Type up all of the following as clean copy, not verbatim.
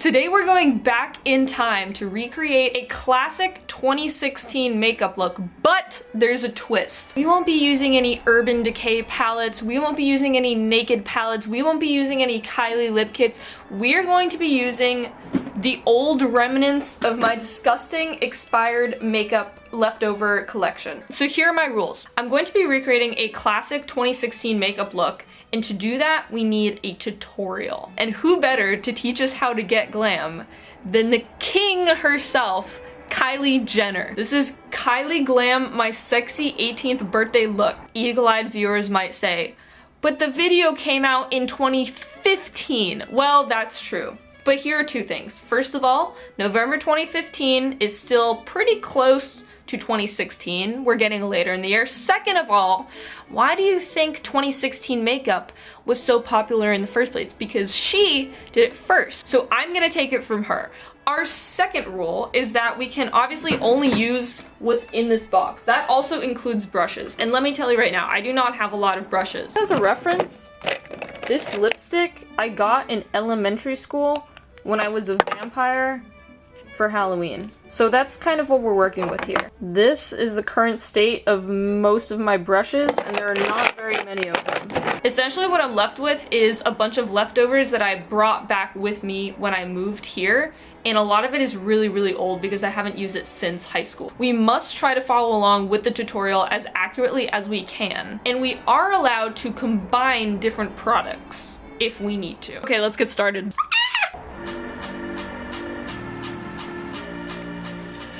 Today we're going back in time to recreate a classic 2016 makeup look, but there's a twist. We won't be using any Urban Decay palettes, we won't be using any Naked palettes, we won't be using any Kylie lip kits. We're going to be using the old remnants of my disgusting expired makeup leftover collection. So here are my rules. I'm going to be recreating a classic 2016 makeup look, and to do that, we need a tutorial. And who better to teach us how to get glam than the king herself, Kylie Jenner. This is Kylie Glam, my sexy 18th birthday look. Eagle-eyed viewers might say, but the video came out in 2015. Well, that's true. But here are two things. First of all, November 2015 is still pretty close to 2016. We're getting later in the year. Second of all, why do you think 2016 makeup was so popular in the first place? Because she did it first. So I'm gonna take it from her. Our second rule is that we can obviously only use what's in this box. That also includes brushes. And let me tell you right now, I do not have a lot of brushes. As a reference, this lipstick I got in elementary school when I was a vampire for Halloween. So that's kind of what we're working with here. This is the current state of most of my brushes, and there are not very many of them. Essentially what I'm left with is a bunch of leftovers that I brought back with me when I moved here, and a lot of it is really, really old because I haven't used it since high school. We must try to follow along with the tutorial as accurately as we can, and we are allowed to combine different products if we need to. Okay, let's get started.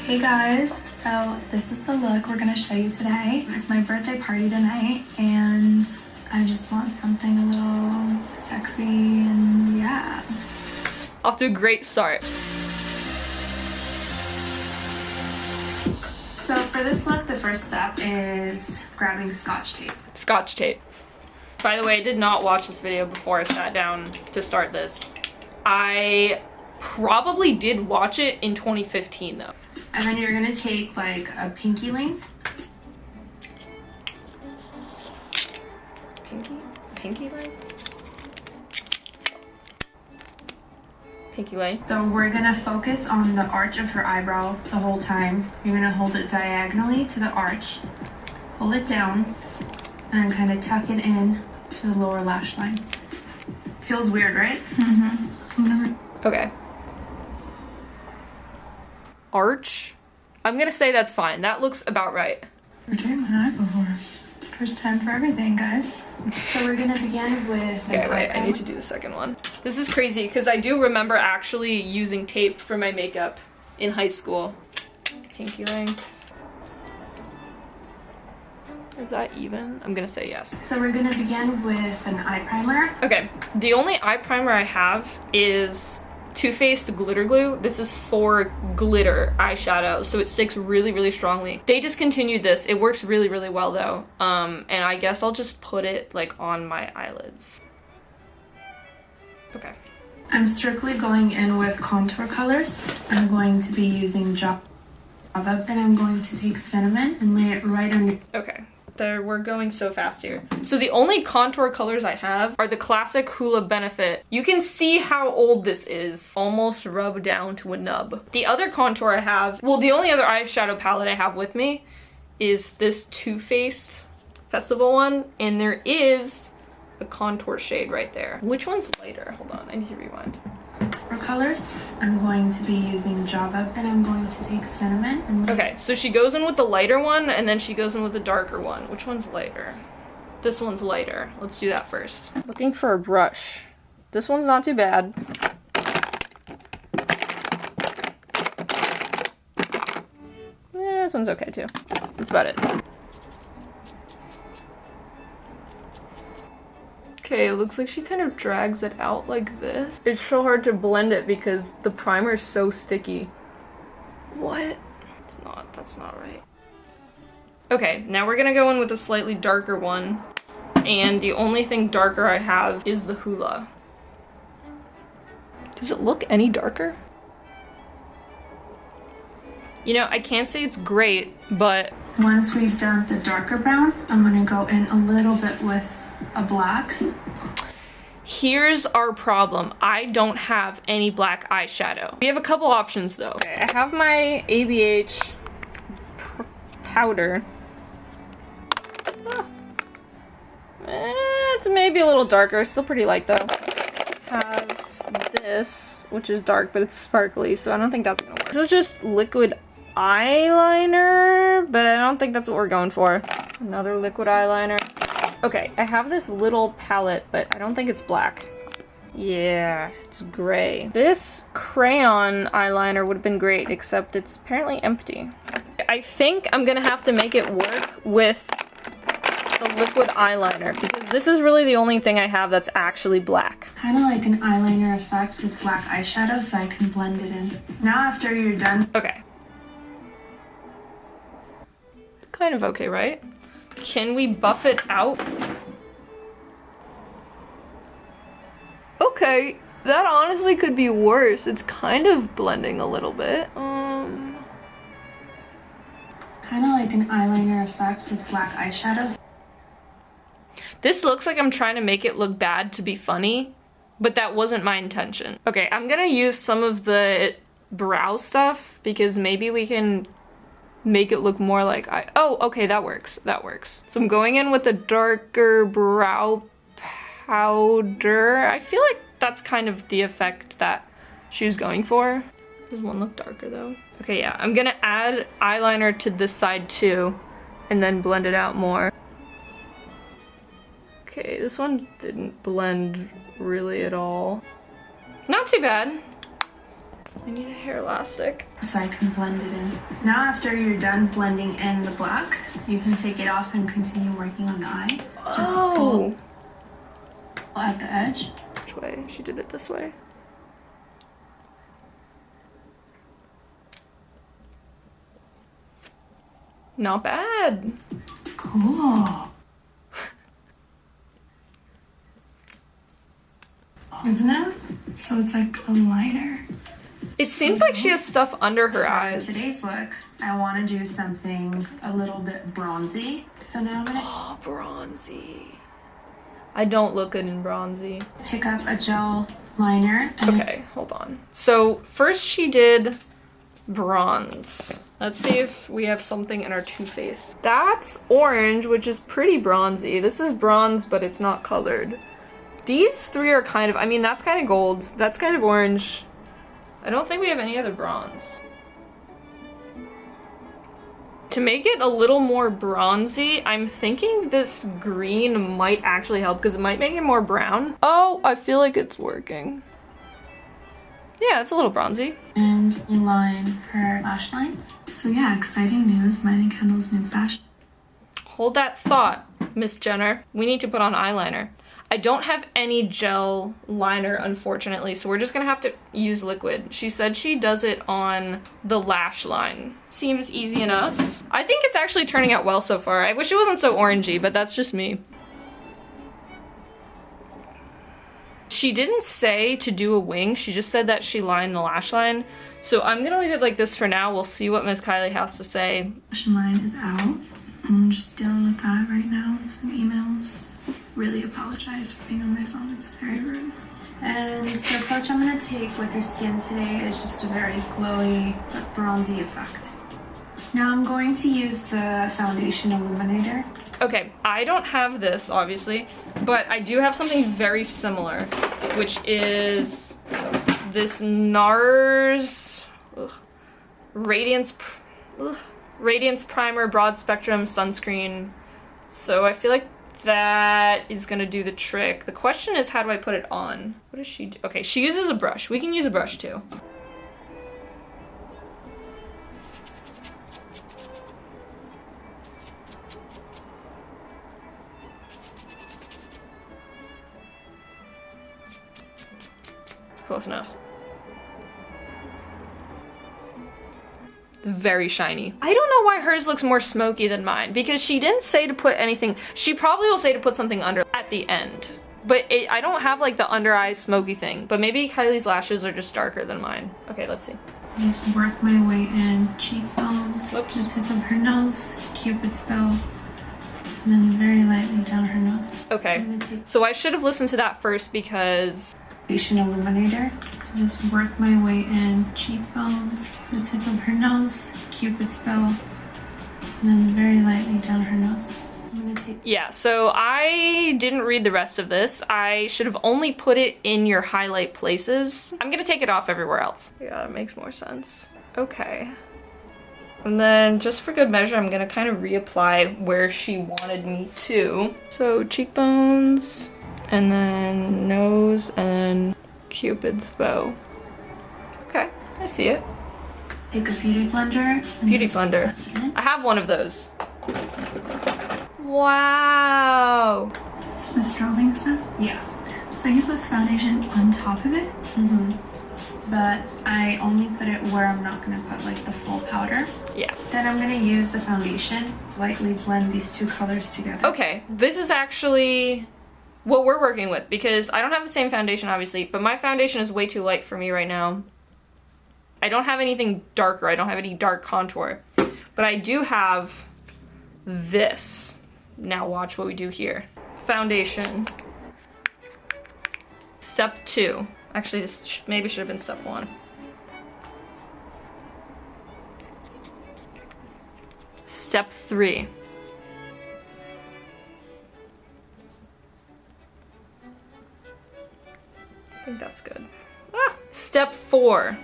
Hey guys, so this is the look we're gonna show you today. It's my birthday party tonight and I just want something a little sexy and yeah. Off to a great start. So for this look, the first step is grabbing Scotch tape. Scotch tape. By the way, I did not watch this video before I sat down to start this. I probably did watch it in 2015 though. And then you're gonna take like a pinky length. Pinky length? Pinky length. So we're gonna focus on the arch of her eyebrow the whole time. You're gonna hold it diagonally to the arch, pull it down, and kind of tuck it in to the lower lash line. Feels weird, right? Mm-hmm. Okay. Arch? I'm gonna say that's fine. That looks about right. We're doing my eye before. First time for everything, guys. So we're gonna begin with... Okay, wait, I need to do the second one. This is crazy because I do remember actually using tape for my makeup in high school. Pinky length. Is that even? I'm gonna say yes. So we're gonna begin with an eye primer. Okay, the only eye primer I have is Too Faced glitter glue. This is for glitter eyeshadow, so it sticks really, really strongly. They discontinued this. It works really, really well though. And I guess I'll just put it like on my eyelids. Okay. I'm strictly going in with contour colors. I'm going to be using Java, and I'm going to take cinnamon and lay it right under. Okay. We're going so fast here. So the only contour colors I have are the classic Hoola Benefit. You can see how old this is. Almost rubbed down to a nub. The other contour I have, well, the only other eyeshadow palette I have with me is this Too Faced Festival one, and there is a contour shade right there. Which one's lighter? Hold on, I need to rewind. For colors, I'm going to be using Java, and I'm going to take cinnamon and... Okay, so she goes in with the lighter one, and then she goes in with the darker one. Which one's lighter? This one's lighter. Let's do that first. Looking for a brush. This one's not too bad. Yeah, this one's okay too. That's about it. Okay, it looks like she kind of drags it out like this. It's so hard to blend it because the primer is so sticky. What? That's not right. Okay, now we're gonna go in with a slightly darker one. And the only thing darker I have is the Hoola. Does it look any darker? You know, I can't say it's great, but... Once we've done the darker brown, I'm gonna go in a little bit with a black. Here's our problem. I don't have any black eyeshadow. We have a couple options though. Okay, I have my ABH powder. It's maybe a little darker, still pretty light though. Have this, which is dark, but it's sparkly, so I don't think that's gonna work. This is just liquid eyeliner, but I don't think that's what we're going for. Another liquid eyeliner. Okay, I have this little palette, but I don't think it's black. Yeah, it's gray. This crayon eyeliner would have been great, except it's apparently empty. I think I'm gonna have to make it work with the liquid eyeliner, because this is really the only thing I have that's actually black. Kind of like an eyeliner effect with black eyeshadow, so I can blend it in. Now after you're done. Okay. Kind of okay, right? Can we buff it out? Okay, that honestly could be worse. It's kind of blending a little bit. Kind of like an eyeliner effect with black eyeshadow. This looks like I'm trying to make it look bad to be funny, but that wasn't my intention. Okay, I'm gonna use some of the brow stuff because maybe we can make it look more like oh, okay, that works. That works. So I'm going in with a darker brow powder. I feel like that's kind of the effect that she was going for. Does one look darker though? Okay, yeah, I'm gonna add eyeliner to this side too, and then blend it out more. Okay, this one didn't blend really at all. Not too bad. I need a hair elastic. So I can blend it in. Now after you're done blending in the black, you can take it off and continue working on the eye. Just pull at the edge. Which way? She did it this way. Not bad. Cool. Isn't it? So it's like a liner. It seems like she has stuff under her eyes. For today's look, I want to do something a little bit bronzy. So now I'm gonna Bronzy. I don't look good in bronzy. pick up a gel liner. And Okay, hold on. So first she did bronze. Let's see if we have something in our Too Faced. That's orange, which is pretty bronzy. This is bronze, but it's not colored. These three are kind of, I mean, that's kind of gold. That's kind of orange. I don't think we have any other bronze. To make it a little more bronzy, I'm thinking this green might actually help because it might make it more brown. Oh, I feel like it's working. Yeah, it's a little bronzy. And you line her lash line. So yeah, exciting news. Mine and Kendall's new fashion. Hold that thought, Miss Jenner. We need to put on eyeliner. I don't have any gel liner, unfortunately, so we're just gonna have to use liquid. She said she does it on the lash line. Seems easy enough. I think it's actually turning out well so far. I wish it wasn't so orangey, but that's just me. She didn't say to do a wing, she just said that she lined the lash line. So I'm gonna leave it like this for now. We'll see what Miss Kylie has to say. Lash line is out. I'm just dealing with that right now. Some emails. Really apologize for being on my phone. It's very rude. And the approach I'm gonna take with her skin today is just a very glowy, but bronzy effect. Now I'm going to use the foundation illuminator. Okay, I don't have this, obviously, but I do have something very similar, which is this NARS Radiance Primer Broad Spectrum Sunscreen. So I feel like that is gonna do the trick. The question is, how do I put it on? What does she do? Okay, she uses a brush. We can use a brush too. Close enough. Very shiny. I don't know why hers looks more smoky than mine, because she didn't say to put anything. She probably will say to put something under at the end, but I don't have like the under eye smoky thing. But maybe Kylie's lashes are just darker than mine. Okay, let's see. Just work my way in cheekbones, Whoops. the tip of her nose, Cupid's bow, And then very lightly down her nose. Okay, so I should have listened to that first because... Foundation illuminator. So just work my way in. Cheekbones, the tip of her nose, Cupid's bow, and then very lightly down her nose. I'm gonna take... Yeah, so I didn't read the rest of this. I should have only put it in your highlight places. I'm gonna take it off everywhere else. Yeah, that makes more sense. Okay. And then just for good measure, I'm gonna kind of reapply where she wanted me to. So cheekbones, and then nose, and then Cupid's bow. Okay, I see it. Take a beauty blender. Beauty blender. I have one of those. Wow. It's the strobing stuff? Yeah. So you put foundation on top of it? Mm-hmm. But I only put it where I'm not gonna put like the full powder. Yeah. Then I'm gonna use the foundation, lightly blend these two colors together. Okay, this is actually what we're working with because I don't have the same foundation obviously, but my foundation is way too light for me right now. I don't have anything darker, I don't have any dark contour, but I do have this. Now watch what we do here. Foundation. Step 2. Actually, this maybe should have been step 1. Step 3. I think that's good. Ah! Step 4.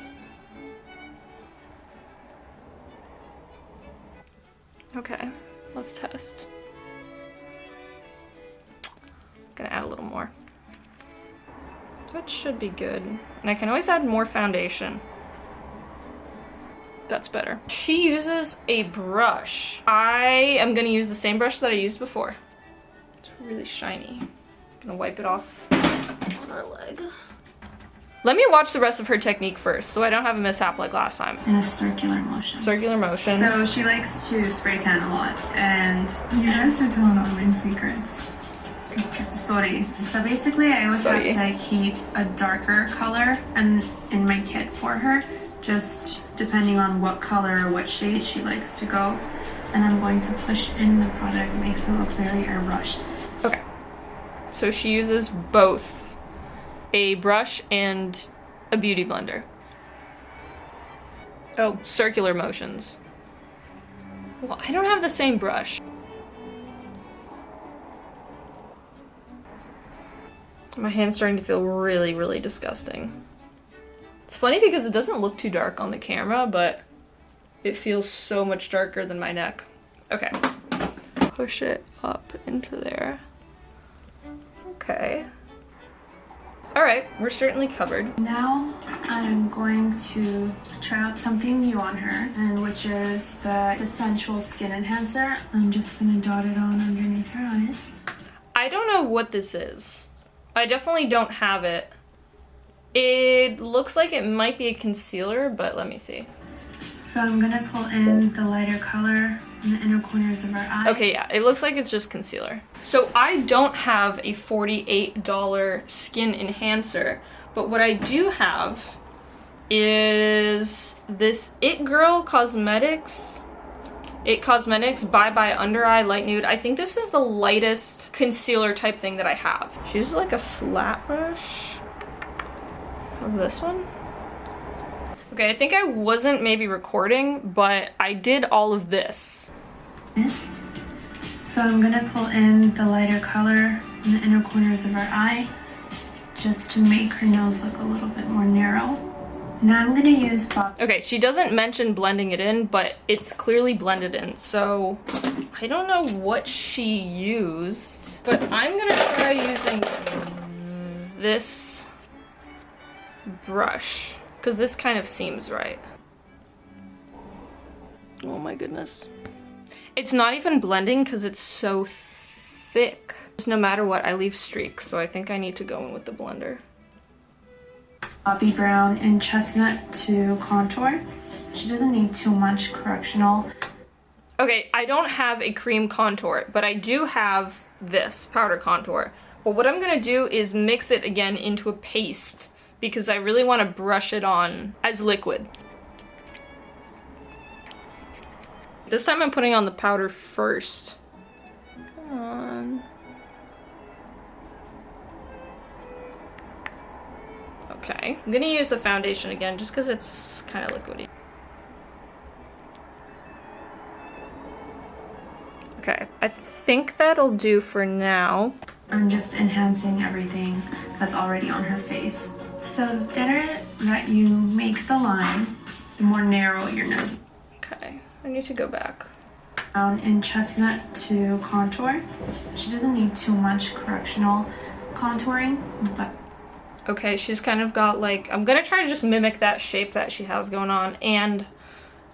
Okay, let's test. Gonna add a little more. That should be good. And I can always add more foundation. That's better. She uses a brush. I am gonna use the same brush that I used before. It's really shiny. Gonna wipe it off on her leg. Let me watch the rest of her technique first so I don't have a mishap like last time. In a circular motion. Circular motion. So she likes to spray tan a lot, and you guys are telling all my secrets. Sorry. So basically I always have to keep a darker color in my kit for her, just depending on what color or what shade she likes to go. And I'm going to push in the product, it makes it look very airbrushed. Okay. So she uses both a brush and a beauty blender. Oh, circular motions. Well, I don't have the same brush. My hand's starting to feel really, really disgusting. It's funny because it doesn't look too dark on the camera, but it feels so much darker than my neck. Okay. Push it up into there. Okay. Alright, we're certainly covered. Now I'm going to try out something new on her, and which is the Sensual Skin Enhancer. I'm just gonna dot it on underneath her eyes. I don't know what this is. I definitely don't have it. It looks like it might be a concealer, but let me see. So I'm gonna pull in the lighter color in the inner corners of our eye. Okay, yeah, it looks like it's just concealer. So I don't have a $48 skin enhancer, but what I do have is this It Girl Cosmetics Bye Bye Under Eye Light Nude. I think this is the lightest concealer type thing that I have. She uses like a flat brush of this one. Okay, I think I wasn't maybe recording, but I did all of this. So I'm gonna pull in the lighter color in the inner corners of our eye, just to make her nose look a little bit more narrow. Now I'm gonna use Bob. Okay, she doesn't mention blending it in, but it's clearly blended in, so I don't know what she used, but I'm gonna try using this brush, because this kind of seems right. Oh my goodness. It's not even blending because it's so thick. Just no matter what, I leave streaks, so I think I need to go in with the blender. Poppy brown and chestnut to contour. She doesn't need too much correctional. Okay, I don't have a cream contour, but I do have this powder contour. But what I'm gonna do is mix it again into a paste because I really want to brush it on as liquid. This time I'm putting on the powder first. Come on. Okay, I'm gonna use the foundation again just because it's kind of liquidy. Okay, I think that'll do for now. I'm just enhancing everything that's already on her face. So the thinner that you make the line, the more narrow your nose. Okay, I need to go back. Down in chestnut to contour. She doesn't need too much correctional contouring, but okay, she's kind of got like, I'm gonna try to just mimic that shape that she has going on, and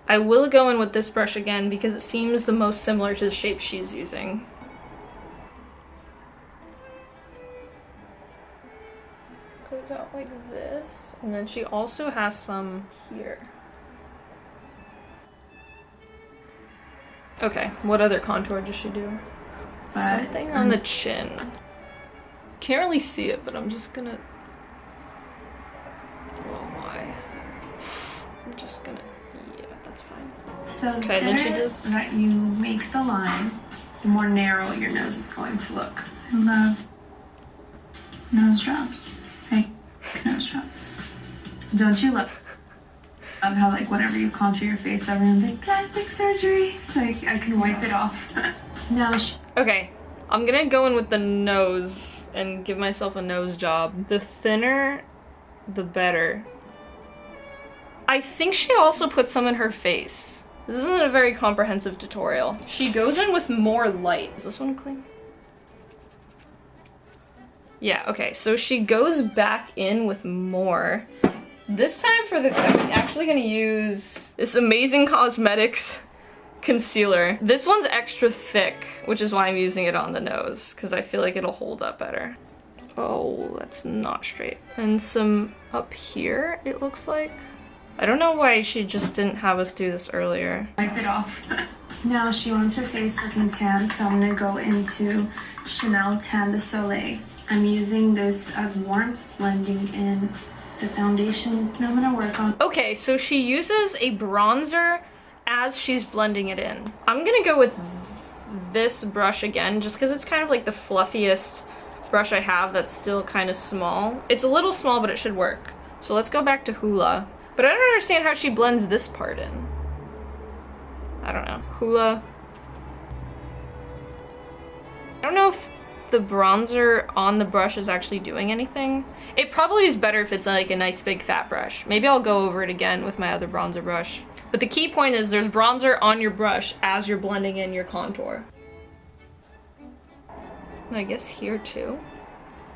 I will go in with this brush again because it seems the most similar to the shape she's using. Goes out like this, and then she also has some here. Okay, what other contour does she do? Something on the chin. Can't really see it, but I'm just gonna... Oh my. I'm just gonna... Yeah, that's fine. So okay, then she just... that you make the line, the more narrow your nose is going to look. I love nose jobs. Fake nose jobs. Don't you love how like whenever you contour your face, everyone's like plastic surgery. Like I can wipe it off. Now okay, I'm gonna go in with the nose and give myself a nose job. The thinner, the better. I think she also put some in her face. This isn't a very comprehensive tutorial. She goes in with more light. Is this one clean? Yeah, okay, so she goes back in with more. This time I'm actually gonna use this Amazing Cosmetics concealer. This one's extra thick, which is why I'm using it on the nose, because I feel like it'll hold up better. Oh, that's not straight. And some up here, it looks like. I don't know why she just didn't have us do this earlier. Wipe it off. Now she wants her face looking tan, so I'm gonna go into Chanel Tan de Soleil. I'm using this as warmth, blending in the foundation. Now I'm gonna work on... Okay, so she uses a bronzer as she's blending it in. I'm gonna go with this brush again, just because it's kind of like the fluffiest brush I have that's still kind of small. It's a little small, but it should work. So let's go back to Hoola. But I don't understand how she blends this part in. I don't know. Hoola. I don't know if the bronzer on the brush is actually doing anything. It probably is better if it's like a nice big fat brush. Maybe I'll go over it again with my other bronzer brush. But the key point is there's bronzer on your brush as you're blending in your contour. And I guess here too.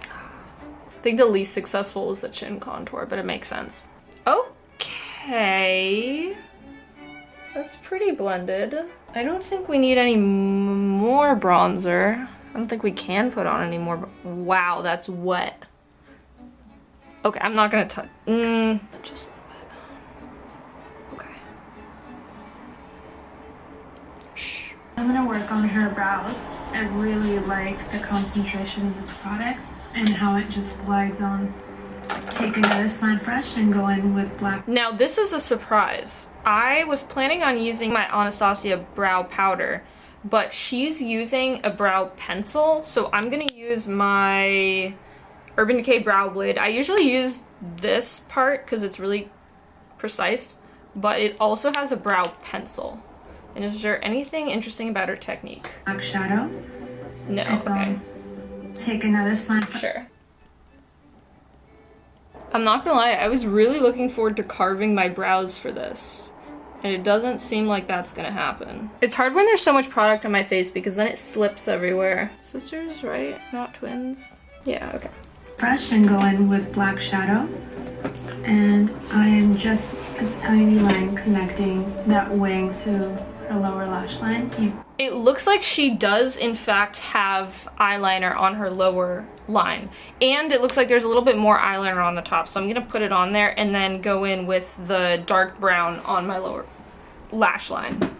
I think the least successful was the chin contour, but it makes sense. Okay. That's pretty blended. I don't think we need any more bronzer. I don't think we can put on any more. Wow, that's wet. Okay, I'm not gonna touch. Just a bit. Okay. Shh. I'm gonna work on her brows. I really like the concentration of this product and how it just glides on. Take another slide brush and go in with black. Now this is a surprise. I was planning on using my Anastasia brow powder, but she's using a brow pencil, so I'm gonna use my Urban Decay Brow Blade. I usually use this part because it's really precise, but it also has a brow pencil. And is there anything interesting about her technique? Black shadow. No, okay. Take another slide. Sure. I'm not gonna lie, I was really looking forward to carving my brows for this. And it doesn't seem like that's gonna happen. It's hard when there's so much product on my face because then it slips everywhere. Sisters, right? Not twins? Yeah, okay. Brush and go in with black shadow. And I am just a tiny line connecting that wing to her lower lash line. It looks like she does in fact have eyeliner on her lower line. And it looks like there's a little bit more eyeliner on the top. So I'm gonna put it on there and then go in with the dark brown on my lower lash line.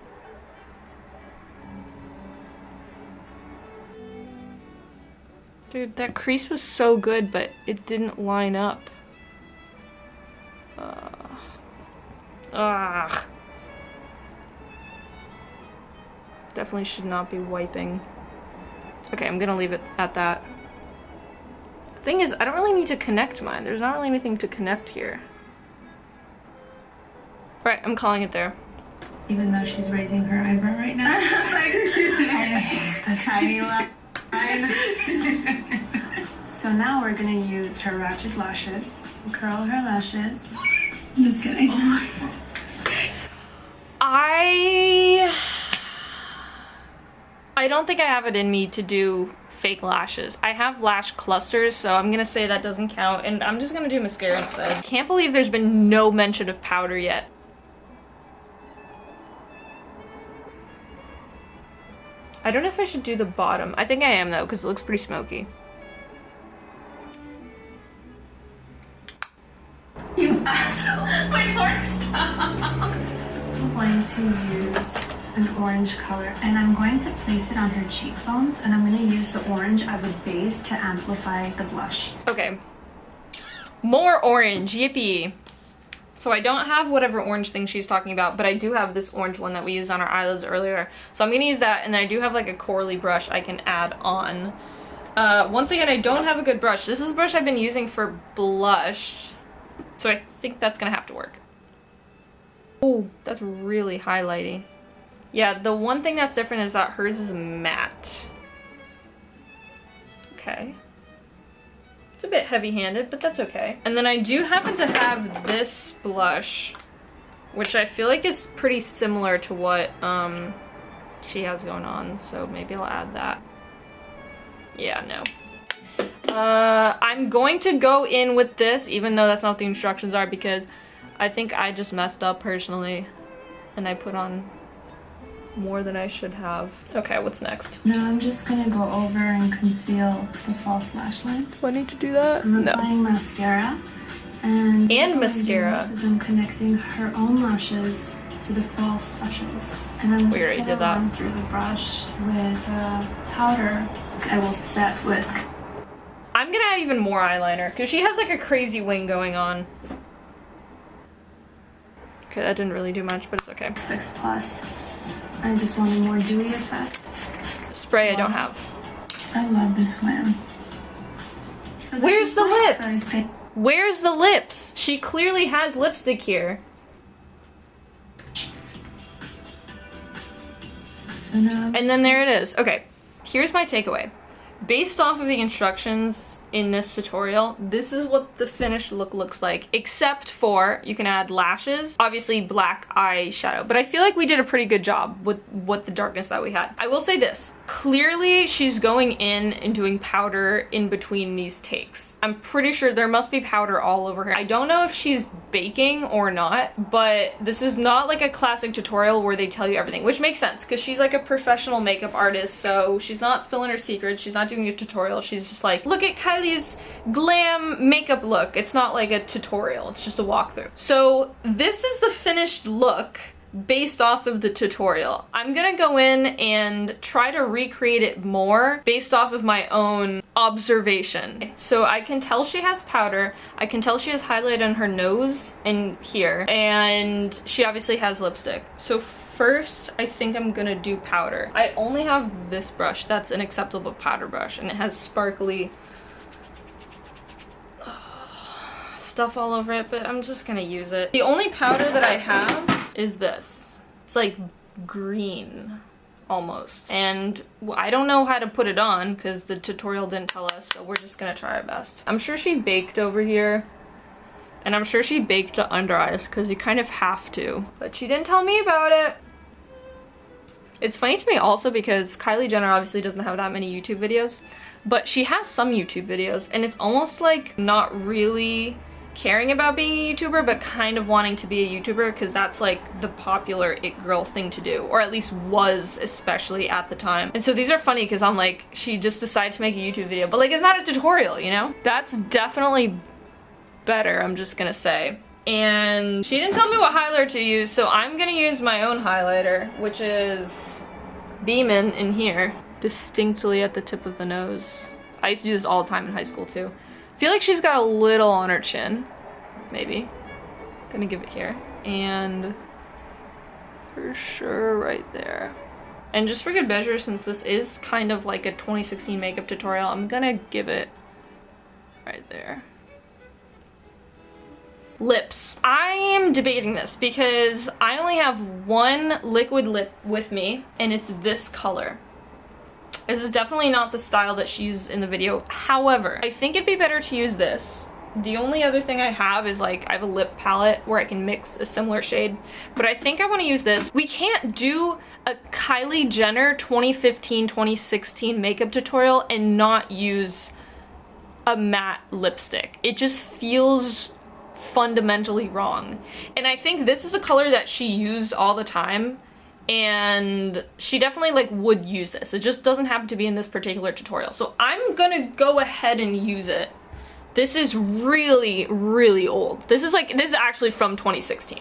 Dude, that crease was so good, but it didn't line up. Definitely should not be wiping. Okay, I'm gonna leave it at that. The thing is, I don't really need to connect mine. There's not really anything to connect here. Right, I'm calling it there. Even though she's raising her eyebrow right now. I hate the tiny line. So now we're gonna use her ratchet lashes. Curl her lashes. I'm just kidding. I don't think I have it in me to do fake lashes. I have lash clusters, so I'm gonna say that doesn't count, and I'm just gonna do mascara instead. Can't believe there's been no mention of powder yet. I don't know if I should do the bottom. I think I am though, because it looks pretty smoky. You asshole! My heart stopped. I'm going to use an orange color, and I'm going to place it on her cheekbones, and I'm going to use the orange as a base to amplify the blush. Okay. More orange, yippee. So I don't have whatever orange thing she's talking about, but I do have this orange one that we used on our eyelids earlier. So I'm gonna use that, and then I do have like a corally brush I can add on. Once again, I don't have a good brush. This is a brush I've been using for blush, so I think that's gonna have to work. Oh, that's really highlighty. Yeah, the one thing that's different is that hers is matte. Okay. It's a bit heavy-handed, but that's okay. And then I do happen to have this blush, which I feel like is pretty similar to what she has going on, so maybe I'll add that. Yeah, no. I'm going to go in with this, even though that's not what the instructions are, because I think I just messed up personally, and I put on more than I should have. Okay, what's next? Now I'm just gonna go over and conceal the false lash line. Do I need to do that? I'm applying mascara. And mascara. I'm connecting her own lashes to the false lashes. And I'm We already just did gonna that. run through the brush with powder. I will set with. I'm gonna add even more eyeliner, because she has like a crazy wing going on. Okay, that didn't really do much, but it's okay. Fix Plus. I just want a more dewy effect. Spray I don't have. I love this glam. So Where's the lips? Where's the lips? She clearly has lipstick here. So now. And then there it is. Okay, here's my takeaway. Based off of the instructions in this tutorial, this is what the finished look looks like, except for you can add lashes, obviously black eyeshadow, but I feel like we did a pretty good job with what the darkness that we had. I will say this, clearly she's going in and doing powder in between these takes. I'm pretty sure there must be powder all over her. I don't know if she's baking or not, but this is not like a classic tutorial where they tell you everything, which makes sense because she's like a professional makeup artist, so she's not spilling her secrets, she's not doing a tutorial, she's just like, look at Kylie's glam makeup look. It's not like a tutorial, it's just a walkthrough. So this is the finished look based off of the tutorial. I'm gonna go in and try to recreate it more based off of my own observation. So I can tell she has powder, I can tell she has highlight on her nose and here, and she obviously has lipstick. So first, I think I'm gonna do powder. I only have this brush, that's an acceptable powder brush, and it has sparkly stuff all over it, but I'm just gonna use it. The only powder that I have is this. It's like green, almost. And I don't know how to put it on because the tutorial didn't tell us, so we're just gonna try our best. I'm sure she baked over here, and I'm sure she baked the under eyes because you kind of have to, but she didn't tell me about it. It's funny to me also because Kylie Jenner obviously doesn't have that many YouTube videos, but she has some YouTube videos, and it's almost like not really caring about being a YouTuber, but kind of wanting to be a YouTuber because that's like the popular it girl thing to do, or at least was, especially at the time. And so these are funny because I'm like, she just decided to make a YouTube video, but like it's not a tutorial, you know? That's definitely better, I'm just gonna say. And she didn't tell me what highlighter to use, so I'm gonna use my own highlighter, which is Beeman in here, distinctly at the tip of the nose. I used to do this all the time in high school too. I feel like she's got a little on her chin, maybe. Gonna give it here, and for sure right there. And just for good measure, since this is kind of like a 2016 makeup tutorial, I'm gonna give it right there. Lips. I am debating this because I only have one liquid lip with me, and it's this color. This is definitely not the style that she used in the video. However, I think it'd be better to use this. The only other thing I have is like, I have a lip palette where I can mix a similar shade, but I think I want to use this. We can't do a Kylie Jenner 2015-2016 makeup tutorial and not use a matte lipstick. It just feels fundamentally wrong. And I think this is a color that she used all the time, and she definitely like would use this. It just doesn't happen to be in this particular tutorial. So I'm gonna go ahead and use it. This is really, really old. This is actually from 2016.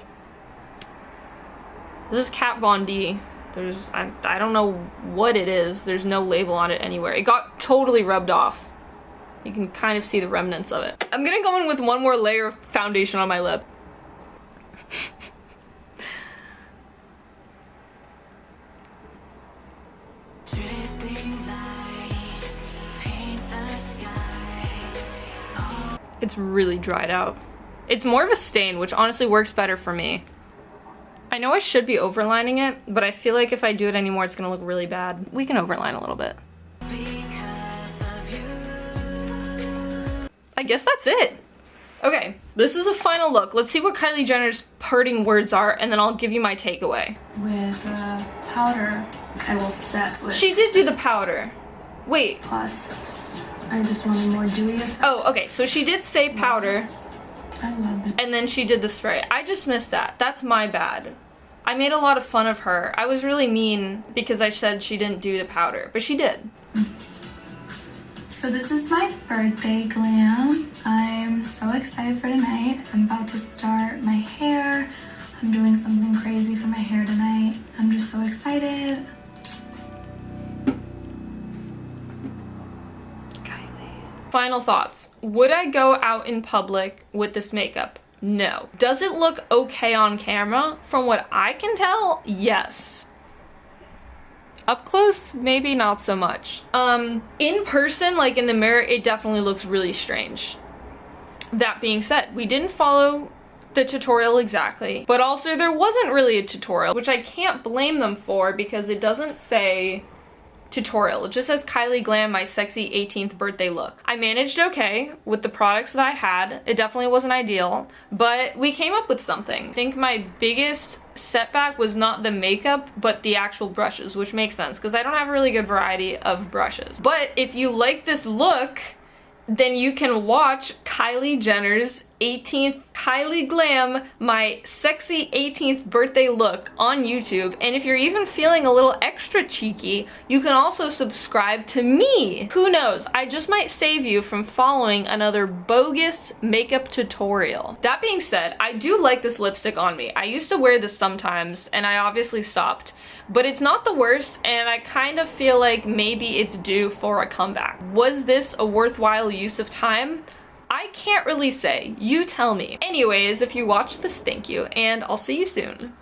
This is Kat Von D. I don't know what it is. There's no label on it anywhere. It got totally rubbed off. You can kind of see the remnants of it. I'm gonna go in with one more layer of foundation on my lip. It's really dried out. It's more of a stain, which honestly works better for me. I know I should be overlining it, but I feel like if I do it anymore, it's gonna look really bad. We can overline a little bit. I guess that's it. Okay, this is a final look. Let's see what Kylie Jenner's parting words are, and then I'll give you my takeaway. With powder, I will set with... She did do the powder. Wait. Plus, I just wanted more dewy effect. Oh, okay, so she did say powder. I love it. And then she did the spray. I just missed that. That's my bad. I made a lot of fun of her. I was really mean because I said she didn't do the powder, but she did. So this is my birthday glam. I'm so excited for tonight. I'm about to start my hair. I'm doing something crazy for my hair tonight. I'm just so excited. Kylie. Final thoughts. Would I go out in public with this makeup? No. Does it look okay on camera? From what I can tell, yes. Up close, maybe not so much. In person, like in the mirror, it definitely looks really strange. That being said, we didn't follow the tutorial exactly, but also there wasn't really a tutorial, which I can't blame them for because it doesn't say tutorial. It just says Kylie Glam, my sexy 18th birthday look. I managed okay with the products that I had. It definitely wasn't ideal, but we came up with something. I think my biggest setback was not the makeup, but the actual brushes, which makes sense because I don't have a really good variety of brushes. But if you like this look, then you can watch Kylie Jenner's 18th Kylie Glam, my sexy 18th birthday look on YouTube. And if you're even feeling a little extra cheeky, you can also subscribe to me. Who knows? I just might save you from following another bogus makeup tutorial. That being said, I do like this lipstick on me. I used to wear this sometimes and I obviously stopped, but it's not the worst and I kind of feel like maybe it's due for a comeback. Was this a worthwhile use of time? I can't really say. You tell me. Anyways, if you watched this, thank you, and I'll see you soon.